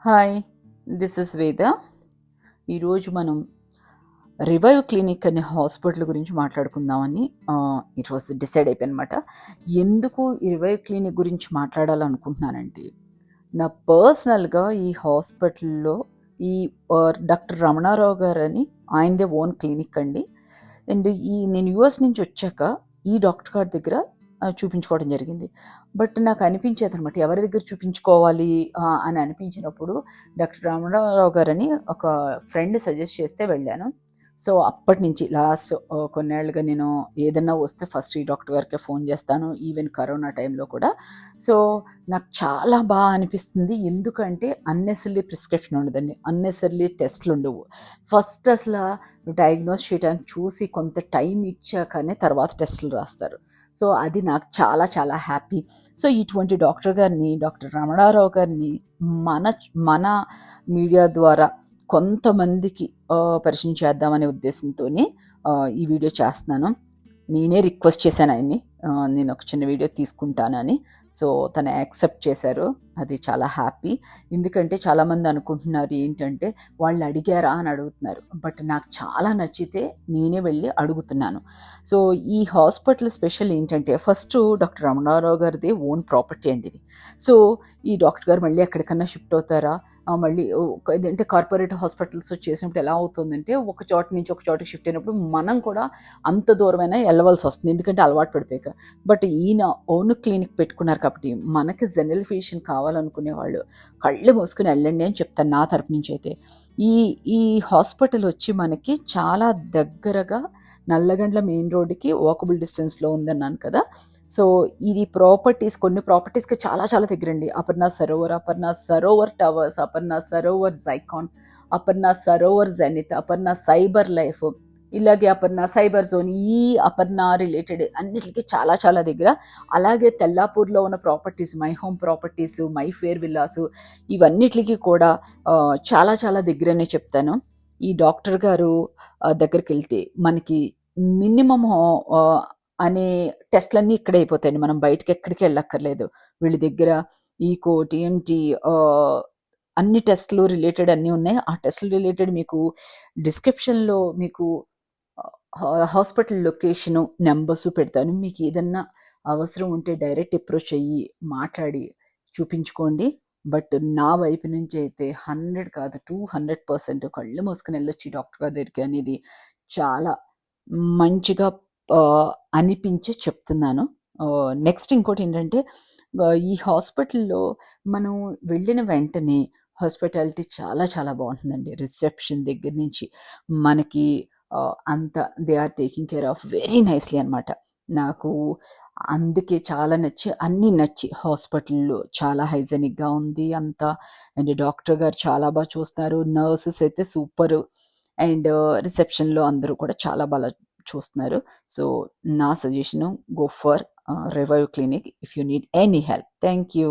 Hi, this is వేద. ఈరోజు మనం రివైవ్ క్లినిక్ అనే హాస్పిటల్ గురించి మాట్లాడుకుందామని ఇట్ వాస్ డిసైడ్ అయిపోయిందన్నమాట. ఎందుకు ఈ రివైవ్ క్లినిక్ గురించి మాట్లాడాలనుకుంటున్నానంటే, నా పర్సనల్గా ఈ హాస్పిటల్లో ఈ డాక్టర్ రమణారావు గారు అని ఆయనదే ఓన్ క్లినిక్ అండి. అండ్ నేను యూఎస్ నుంచి వచ్చాక ఈ డాక్టర్ గారి దగ్గర చూపించుకోవడం జరిగింది. బట్ నాకు అనిపించేది అనమాట, ఎవరి దగ్గర చూపించుకోవాలి అని అనిపించినప్పుడు డాక్టర్ రామారావు గారని ఒక ఫ్రెండ్ సజెస్ట్ చేస్తే వెళ్ళాను. సో అప్పటి నుంచి లాస్ట్ కొన్నేళ్ళుగా నేను ఏదన్నా వస్తే ఫస్ట్ ఈ డాక్టర్ గారికే ఫోన్ చేస్తాను, ఈవెన్ కరోనా టైంలో కూడా. సో నాకు చాలా బాగా అనిపిస్తుంది, ఎందుకంటే అన్నెసరీ ప్రిస్క్రిప్షన్ ఉండదండి, అన్నెసరీ టెస్ట్లు ఉండవు. ఫస్ట్ అసలు డయాగ్నోస్ చేయడానికి చూసి కొంత టైం ఇచ్చాకనే తర్వాత టెస్టులు రాస్తారు. సో అది నాకు చాలా చాలా హ్యాపీ. సో ఇటువంటి డాక్టర్ గారిని, డాక్టర్ రమణారావు గారిని మన మీడియా ద్వారా కొంతమందికి పరిచయం చేద్దామనే ఉద్దేశంతోనే ఈ వీడియో చేస్తున్నాను. నేనే రిక్వెస్ట్ చేశాను ఆయన్ని, నేను ఒక చిన్న వీడియో తీసుకుంటానని. సో తను యాక్సెప్ట్ చేశారు, అది చాలా హ్యాపీ. ఎందుకంటే చాలామంది అనుకుంటున్నారు ఏంటంటే వాళ్ళు అడిగారా అని అడుగుతున్నారు, బట్ నాకు చాలా నచ్చితే నేనే వెళ్ళి అడుగుతున్నాను. సో ఈ హాస్పిటల్ స్పెషల్ ఏంటంటే, ఫస్ట్ డాక్టర్ రమణారావు గారిది ఓన్ ప్రాపర్టీ అండి ఇది. సో ఈ డాక్టర్ గారు మళ్ళీ ఎక్కడికన్నా షిఫ్ట్ అవుతారా, మళ్ళీ అంటే కార్పొరేట్ హాస్పిటల్స్ చేసినప్పుడు ఎలా అవుతుందంటే, ఒక చోట నుంచి ఒక చోటకి షిఫ్ట్ అయినప్పుడు మనం కూడా అంత దూరమైనా వెళ్ళవలసి వస్తుంది, ఎందుకంటే అలవాటు పడిపోయాక. బట్ ఈయన ఓన్ క్లినిక్ పెట్టుకున్నారు కాబట్టి మనకి జనరల్ ఫిజిషియన్ కావాలనుకునే వాళ్ళు కళ్ళు మూసుకుని వెళ్ళండి అని చెప్తాను నా తరపు నుంచి అయితే. ఈ హాస్పిటల్ వచ్చి మనకి చాలా దగ్గరగా నల్లగండ్ల మెయిన్ రోడ్డుకి వాకబుల్ డిస్టెన్స్లో ఉందన్నాను కదా. సో ఇది కొన్ని ప్రాపర్టీస్కి చాలా చాలా దగ్గరండి. Aparna Sarovar towers, Aparna Sarovar Zicon, Aparna Sarovar Zenith, Aparna cyber life, ఇలాగే అపర్ణ సైబర్ జోన్, ఈ అపర్ణ రిలేటెడ్ అన్నిటికీ చాలా చాలా దగ్గర. అలాగే తెల్లాపూర్లో ఉన్న properties, my home properties, my fair villas, ఇవన్నిటికీ కూడా చాలా చాలా దగ్గరనే చెప్తాను. ఈ డాక్టర్ గారు దగ్గరికి వెళ్తే మనకి మినిమం అనే టెస్ట్లన్నీ ఇక్కడే అయిపోతాయండి, మనం బయటకి ఎక్కడికి వెళ్ళక్కర్లేదు. వీళ్ళ దగ్గర ఈకో, టీఎంటీ, అన్ని టెస్ట్లు రిలేటెడ్ అన్నీ ఉన్నాయి. ఆ టెస్ట్లు రిలేటెడ్ మీకు డిస్క్రిప్షన్లో మీకు హాస్పిటల్ లొకేషను, నెంబర్స్ పెడతాను. మీకు ఏదన్నా అవసరం ఉంటే డైరెక్ట్ అప్రోచ్ అయ్యి మాట్లాడి చూపించుకోండి. బట్ నా వైపు నుంచి అయితే 100 కాదు 200% కళ్ళు మూసుకుని వెళ్ళొచ్చి డాక్టర్ గారి దగ్గరికి అనేది చాలా మంచిగా అనిపించి చెప్తున్నాను. నెక్స్ట్ ఇంకోటి ఏంటంటే, ఈ హాస్పిటల్లో మనం వెళ్ళిన వెంటనే హాస్పిటాలిటీ చాలా చాలా బాగుంటుందండి. రిసెప్షన్ దగ్గర నుంచి మనకి అంతా they are taking care of very nicely అనమాట. నాకు అందుకే చాలా అన్నీ నచ్చి హాస్పిటల్లో చాలా హైజెనిక్గా ఉంది అంతా. అండ్ డాక్టర్ గారు చాలా బాగా చూస్తున్నారు, నర్సెస్ అయితే సూపరు, అండ్ రిసెప్షన్లో అందరూ కూడా చాలా బాగా చూస్తున్నారు. సో నా suggestion, go for revive clinic if you need any help. Thank you.